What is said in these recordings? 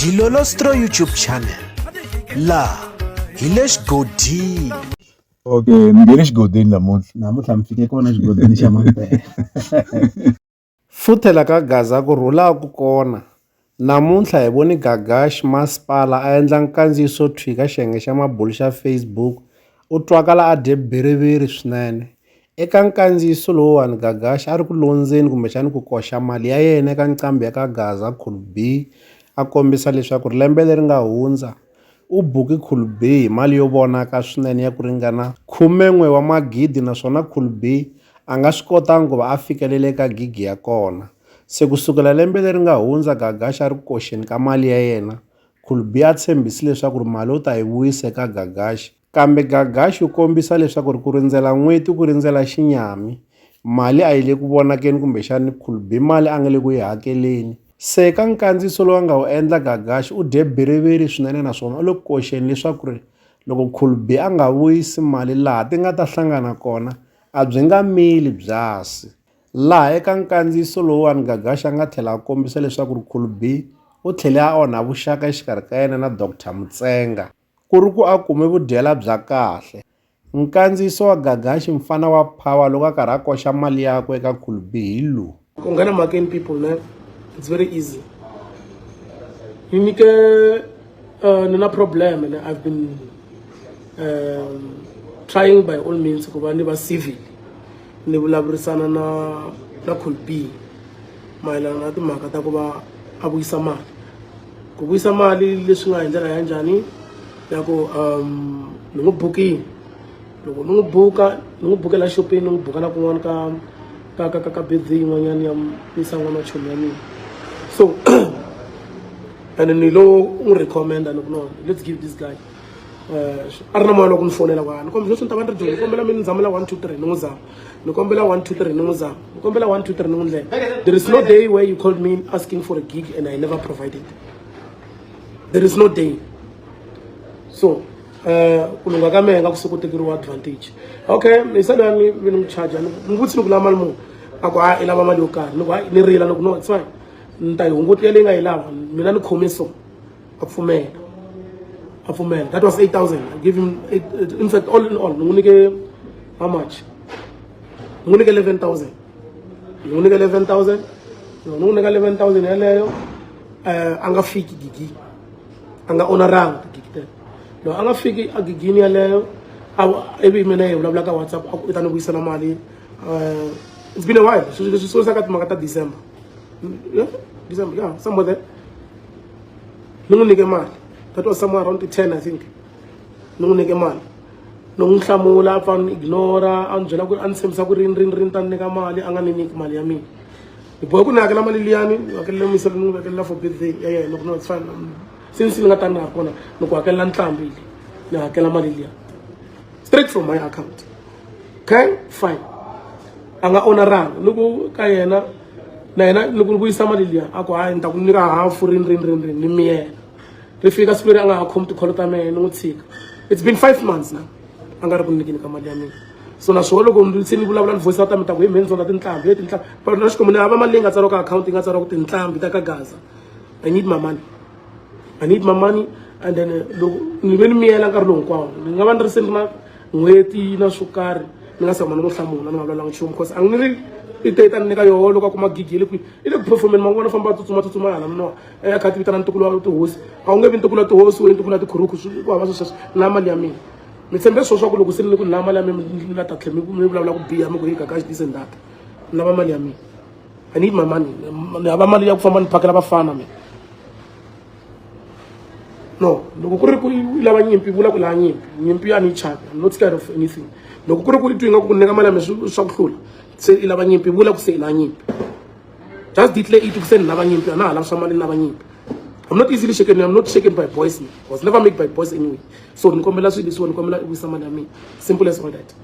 Dilolostro YouTube channel. La Hilesh Godin. Okay, ngene xigodini namuntlha mi fike kona xigodini xa mampela futhela ka gaza ku rhulaku kona namuntlha hi voni Gagash masipala a endla nkandziyiso thwi ka xiyenge xa mabulu xa Facebook u twakala a dye bhiriviri swinene eka nkandziyiso lowuwani Gagash a ri ku londzeni kumbexani ku koxa mali ya yena eka nqambi ya ka Gaza Cool B a kombisa leswaku lembe leri nga hundza u buki Cool B hi mali yo vonaka swinene ya ku ringana 11 wa magidi naswona Cool B a nga swi kotangi ku va a fikelele eka gigi ya kona se kusukela lembe leri nga hundza Gagash a ri koxeni ka mali ya yena Cool B a tshembisi leswaku mali u ta yi vuyisa eka Gagash kambe Gagash u kombisa leswaku ku rindzela n'weti ku rindzela xinyami mali a yi le ku vonakeni kumbexani Cool B mali a nga le ku yi hakeleni se ka nkandziyiso lowu nga wu endla Gagash u dye bhiriviri swinene naswona u le ku koxeni leswaku loko Cool B a nga vuyisi mali laha ti nga ta hlangana kona a byi nga mili byasi laha eka nkandziyiso lowuwani Gagash a nga tlhela a kombisa leswaku Cool B u tlhele a onha vuxaka exikarhi ka yena na Dr Mutsenga ku ri ku a kume vudyela bya kahle nkandziyiso wa Gagash mfana wa power loko a karhi a koxa mali yakwe eka Cool B hi lowu ku nghena makeni people ne it's very easy you need no problem and I've been trying by all means ku va ni va civil ni vulavurisana na Cool B mayelana na timhaka ta ku va a vuyisa mali ku vuyisa mali leswi nga hi ndlela ya njhani ya ku ni n'wi bukini loko ni n'wi bukela xopeni ni n'wi buka na kun'wana ka birthday yin'wanyana ya yisa n'wana wa chomi ya mina so and ni lo n'wi recommenda ni ku no let's give this guy a ri na moya loko ni fonela kwani ni kombela leswi ni ta va ni ri dyonga ni kombela mi ni zamela 1 2 3 ni n'wi zama ni kombela 1 2 3 ni n'wi zama ni kombela 1 2 3 ni n'wi ndlela there is no day where you called me asking for a gig and I never provided there is no day so ku lunga ka mehe nga kusuku tekeriwa advantage okay ni sala ni n'wi charge ni vutsi ni ku lava mali muni a ku i lava mali yo karhi ni ku ni rila ni ku no it's fine ni ta yi hungutile leyi nga yi lava mina ni khome so a pfumela that was 8,000 I give him in fact all in all ni n'wi nyike how much ni n'wi nyike 11,000 ni n'wi nyike 11,000 ni n'wi nyika 11,000 yaleyo a nga fiki gigi a nga honoranga gigi tena no a nga fiki a gigini yaleyo ivi mina hi vulavula ka WhatsApp u ta ni vuyisela mali it's been a while leswi swi ka timhaka ta December yeah somewhere there ni n'wi nyike mali that was somewhere around 10 I think ni n'wi nyike mali ni n'wi hlamula a pfa ni ignora a ni byela ku a ni tshembisa ku rini ta ni nyika mali a nga ni nyiki mali ya mina ni bohe ku ni hakela mali liyani ni hakelela misele ni n'wi hakelela for birthday ya yena loko no it's fine since ni nga ta ni ha kona ni ku hakelela ntlambi leyi ni hakela mali liya straight from my account okay fine a nga honoranga loko ka yena na yena loko ni vuyisa mali liya a ku hayi ni ta ku nyika hafu rini ni miyela ri fika siku leri a nga ha khomi tikholo ta mehe ni n'wi tshika it's been 5 months now a nga ri ku nyikeni ka mali ya mina so naswona loko se ni vulavula ni voice ta mi ta ku hi mheni zona tinhlambi but na xikombo ni hava mali leyi nga tsariwa ka account yi nga tsariwa ku tinhlambi ta ka Gaza I need my money and then loko ni ve ni miyela nkarhi lowu hinkwawo ni nga va ni ri se ni na n'hweti na swo karhi ni nga se huma ni n'wi hlamula ni nga vulavulanga nchumu because a ni ri ita ni nyika yoho loko a kuma gigi le kwihi i le ku performeni man'wana famba tsutsuma hala minoha a kha ti vitana ntukulu wa tihosi a wu nge vi ntukulu wa tihosi we ntukulu wa tikhuruku ku hava sweswo ni lava mali ya mina mi tshembe swo swa ku loko se ni ku ni lava mali ya mina ni nga ta tlhela mi vulavula ku biha mi ku hi Gagash this and that ni lava mali ya mina I need my money ni hava mali ya ku famba ni phakela vafana mina no loko ku ri ku i lava nyimpi vula ku lava nyimpi a ni chavi I'm not scared of anything loko ku ri ku i twi nga ku nyika mali ya mina swa ku hlula se i lava nyimpi vula ku se i lava nyimpi just ditle i twi ku se ni lava nyimpi a na ha lavi swa mali ni lava nyimpi I'm not easily shaken I'm not shaken by boys I was never made by boys anyway so ni kombela swilo leswiwa ni kombela i vuyisa mali ya mina simple as all that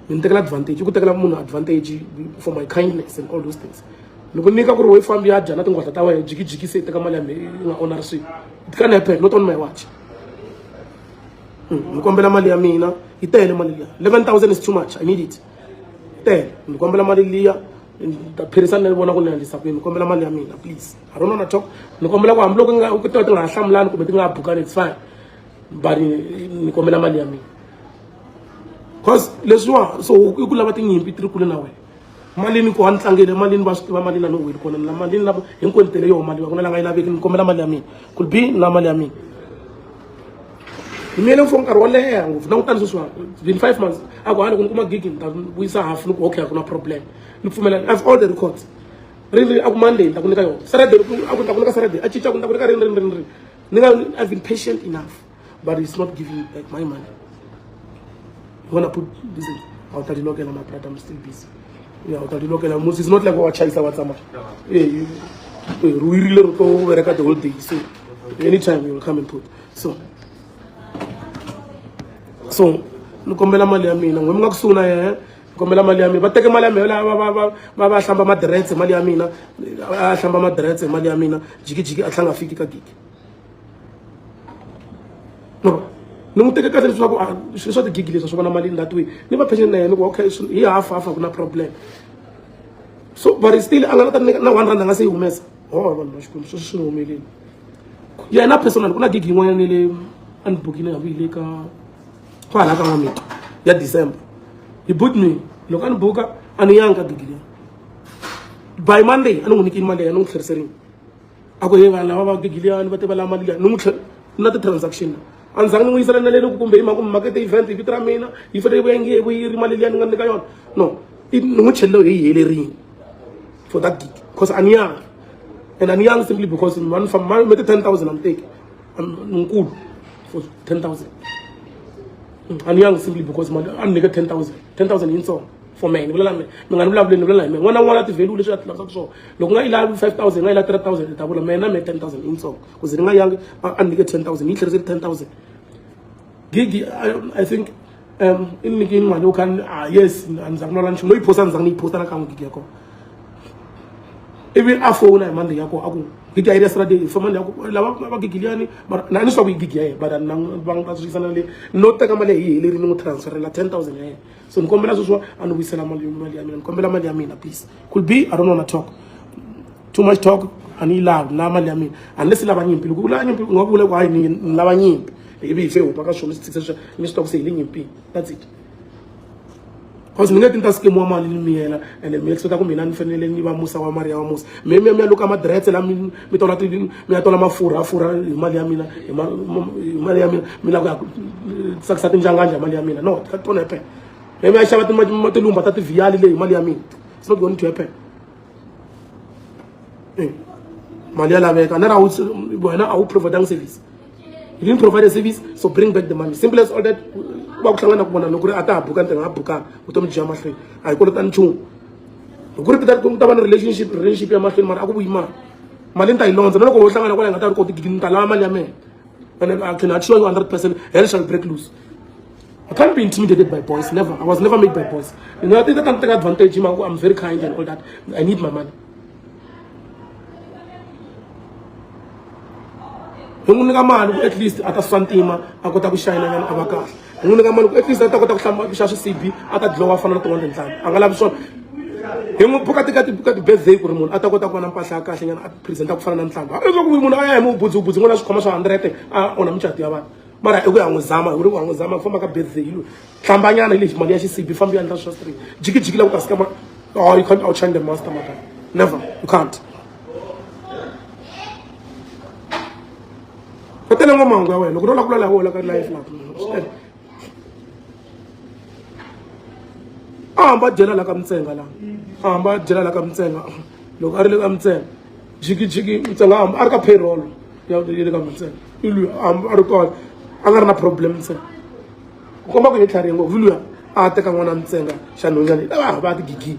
ni tekela advantage ku tekela munhu advantage for my kindness and all those things loko ni nyika ku ri wo fambi ya dya na tingwata ta wena jikijiki se i teka mali ya mina i nga honor swilo it can't happen not on my watch ni kombela mali ya mina yi tele mali liya 11,000 is too much I need it tele ni kombela mali liya phirisa ni vona ku ni endlisa kwini kombela mali ya mina please I don't wanna talk ni kombela ku hambi loko ku ti nga hlamulani kumbe ti nga bukani it's fine but ni kombela mali ya mina cause leswiwa so i ku lava tinyimpi ti ri kule na wena malini ku hantlangele malini va swi tiva mali na no wili kona na malini lava hinkwenu tele yo mali va ku na la nga yi laveki ni kombela mali ya mina could be na mali ya mina ni miyele for nkarhi wo leha ngopfu langutani sweswiwa been 5 months a ku hani ku ni kuma gigi ni ta vuyisa half ni ku okay a ku na problem ni pfumela I have all the records really a ku Monday ni ta ku nyika yona Saturday a ku ta ku nyika Saturday a cinca ku ni ta ku nyika rini ni nga I've been patient enough but it's not giving like my money you wanna put this in I'll tell you look at my brother I'm still busy yeah I'll tell you look at most it's not like what chaisa what's ama eh ruirile ro to bereka the whole day so anytime you will come and put so nikombela mali ya mina ngwe nga kusuna ye nikombela mali ya mina va teke mali ya mina va hlamba madretse mali ya mina a hlamba madretse mali ya mina jiki a tlanga fiki ka gigi no ni n'wi teke kahle leswaku swilo swa tigigi leswi swo va na mali that way ni va patient na yena ku okay hi half ku na problem so but still a nga ta na 1 rand a nga se yi humesa vanhu va xikwembu swi humeleli yena personal ku na gigi yin'wanyana le a ni bukile ya vuyile ka kwala ka n'wamito ya December he booked me loko a ni buka a ni yanga gigi leyi by Monday a ni n'wi nyikini mali ya ni n'wi tlheriserini a ku he vanhu lava va gigi leyi va te va lava mali leyi ni n'wi na ti-transaction a ni zangi ni n'wi yisela na leni kumbe hi mhaka makete event hi vito ra mina yi fanele yi ri mali liya ni nga nyika yona no ni n'wi chelelo hi helerini for that gig because a ni yanga and a ni yanga simply because mani mete 10,000 I'm taking nkulu for 10,000 and young simply because I'm nigga 10,000 in song for me. I'm gonna love me. When I want to value the so look, I love 5,000, I like 3,000. I will man, I 10,000 in song because in my young I'm nigga 10,000, each is 10,000. Gigi, I think in the game, you can yes, and Zagnoran, no post and Zani post and account gigi. Even after when I'm Monday, gigi idea yesterday for Monday, lava gigiliani, but I know we gigi, but I'm bank recently not take a malay, no transfer, 10,000. So in combination, and we sell a million, and Combela Maliamina, please. Could be, I don't want to talk. Too much talk, and he loud, Namaliamin, unless Lavanian people, Lavanian, maybe fail, percussion, Mr. Saying in P. That's it. Because we get task more money in me and then makes what I mean and finally Musa or Maria almost. Maybe I look at my dreads and I'm methodically Miatolama Fura, Mariamina, Milaga, Saxatin Janganja, Mariamina. No, that don't happen. Maybe I shall have to Matalum, but at the Viali, Mariamin. It's not going to happen. Malia make another I will provide service. You didn't provide a service, so bring back the money. Simple as all that. I call it unchung. Relationship ya machine mara aku ima. Malinta ilonza nalo ko hlangana kwala ngata ko tigidinta la mali ya me. And I can assure you 100% hell shall break loose. I can't be intimidated by boys, never. I was never made by boys. You know, I think that I'm taking advantage. I'm very kind and all that. I need my money. At least at a santima, I got to shine and abaka. At least I got to come CB at a lower fan of the one time. I'm going to show him. Pukati birthday for him. I thought I want to pass a cash and present up for an time. I don't know I am Buzu, commercial and on a chat. But I was Zama, we want Zama for my birthday. Campania and Lish, Malia CB from the industrial street. Jiggy Cascama. Oh, you can't outshine the master matter. Never. You can't. But then I'm going to go. Look at life. But Jella like I'm saying, but Jella like I'm saying, look, I really am saying, Jiggy, it's a lamb, I got payroll. You have to come and say, I'm not a problem. Come back with carrying over Julia. I take one and saying, Shannon, about the Gigi.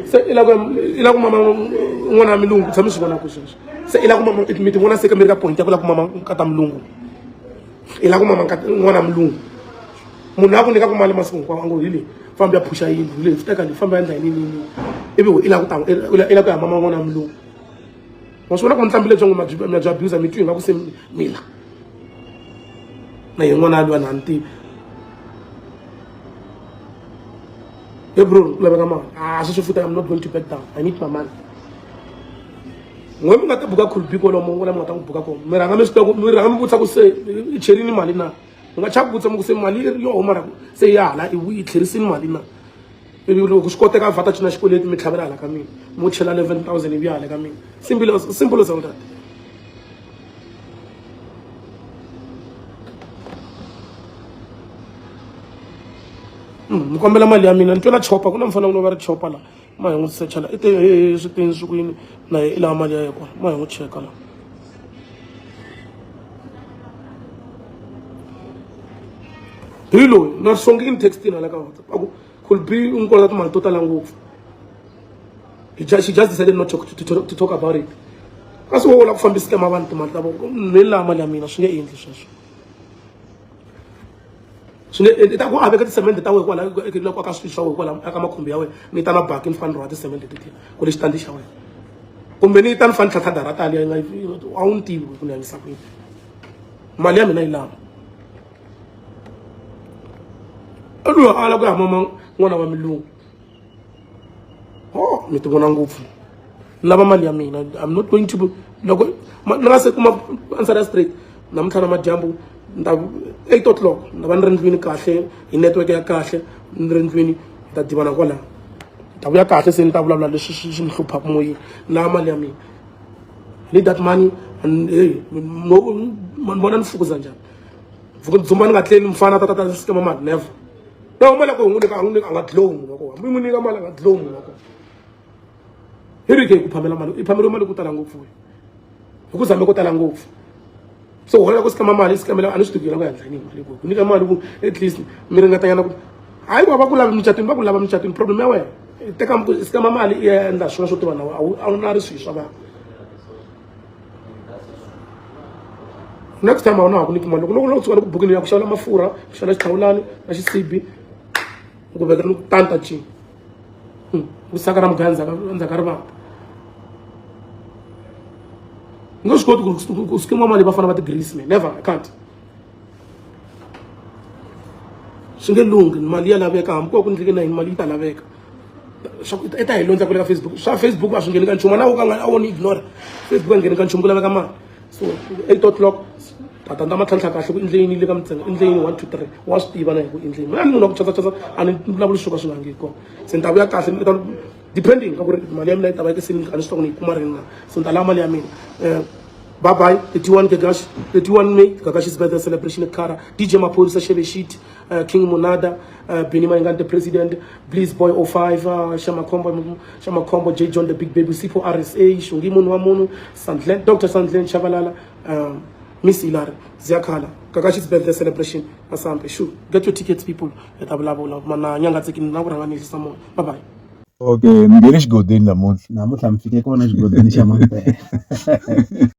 Say, Ilagum, one I'm long, some one questions. Say Ilagum, it means one second point, Mama Katam Lungu. Ilagum, one I'm long. Munaku nika kumali masiku kwa wangu hili fambi ya pusha hili hili futaka ni fambi anda nini ebe ila kutang ila kwa mama ngona mlu wasona kwa ntambile jongo mnajua abuse mitu nga kuse mila na yengona alwa nanti Hey bro, I'm not going to back down. I need my money. When I buka could be called when I'm not buka ko. Miranga putsa ko say cherini mali na. Nga chap putsa mo say mali yo omara say ya la we tlherisini mali na. Maybe lo kuskota ka vata china xikweleti mi tlhavela la ka mina. Mo chela 11,000 ibi ala ka mina. Simple as all that. Nikombela mali ya mina ntwela chopa kuna mfana uno va ri chopa la ma hi n'wi searcha la switini swikwini na hi laha mali ya yekona ma hi n'wi cheka la hi loyi na songini textini ala ka WhatsApp aku could be unkolota timali to tala ngopfu she just decided not to talk about it kasi wo la ku fambisa kema vanhu timali ta vona ni laha mali ya mina swi nge endli sweswo ta ku aveka tisemende ta wena kwala loko aka swilo swa wena kwala aka makhumbi ya wena ni ta na baki ni fani ro tisemende leti ku ri xitandi xa wena kumbe ni ta ni fani tlhatlhada ra tali a wu ni tivi ku ni hanyisa ku yini mali ya mina yi lama luya ala ku ya mama n'wana wa milungu mi ti vona ngopfu ni lava mali ya mina I'm not going to loko ni nga se kuma answer straight namuntlha na madyambu 8 o'clock ndaba ni ri ndlwini kahle hi network ya kahle ni ri ndlwini ta divana kwala ta vuya kahle se ni ta vulavula leswi swi ni hluphaka moyeni na mali ya mina need that money and hey vona ni fukuza njhani dzumba ni nga tleli mfana ta sikema mali never no mali ko n'wi a nga dlomu loko mi n'wi nyika mali a nga dlomu loko hi ri ke ku phamela mali i phamela mali ku tala ngopfu hi ku zame ku tala ngopfu so wena ku sikama mali sikamela ani swi tikela ku endla yini mali ku nyika mali ku at least mi ringatanyana ku hayi va ku lava michatini va ku lava michatini problem ya wena teka sikama mali ya endla swona swo tiva na a wu na ri swilo swa vanhu next time a wu na ha ku nyiki mali loko tsuka ku bukini ya ku xavela mafurha ku xavela xihlawulani na xisibi ku vekela ni ku tanta cini ku saka ra mugaya endzhaku ka rivata nga swi koti ku skima mali va fana va ti-grease man never I can't swi nge lungi mali ya laveka hambi ko ku ndleke na yini mali yi ta laveka i ta hi londza ku le ka Facebook swa Facebook a swi ngheni ka nchumu na wo ka a wo ni ignore Facebook a ngheni ka nchumu ku laveka mali so 8 o'clock tatanda matlhantlha kahle ku endleni le ka mintsengo endleni 1 2 3 wa swi tiva na hi ku endleni a ni munhu wa ku chatsa a ni vulavuli swo ka swi nga ngi kona se ni ta vuya kahle ni ta depending ka ku ri mali ya mina yi ta va ke se ni swi ta ku ni yi kuma rini na so ni ta lava mali ya mina bye bye 31 May Gagash's birthday celebration at Kara DJ Maphorisa Shebe Sheet King Monada Benny Mayengante President Bliss Boy 05 Shama Combo J John the Big Baby Sipo RSA Shungi Munu Wamunu Sandlen Dr. Sandlen Chavalala Miss Ilari Ziakala Gagash's birthday celebration Asampe sure get your tickets people at Ablabo mana nyanga tsikini na kuranga ni samo bye bye okay ngeni xigodini namuntlha namuntlha mi fike kona xigodini xa Mampela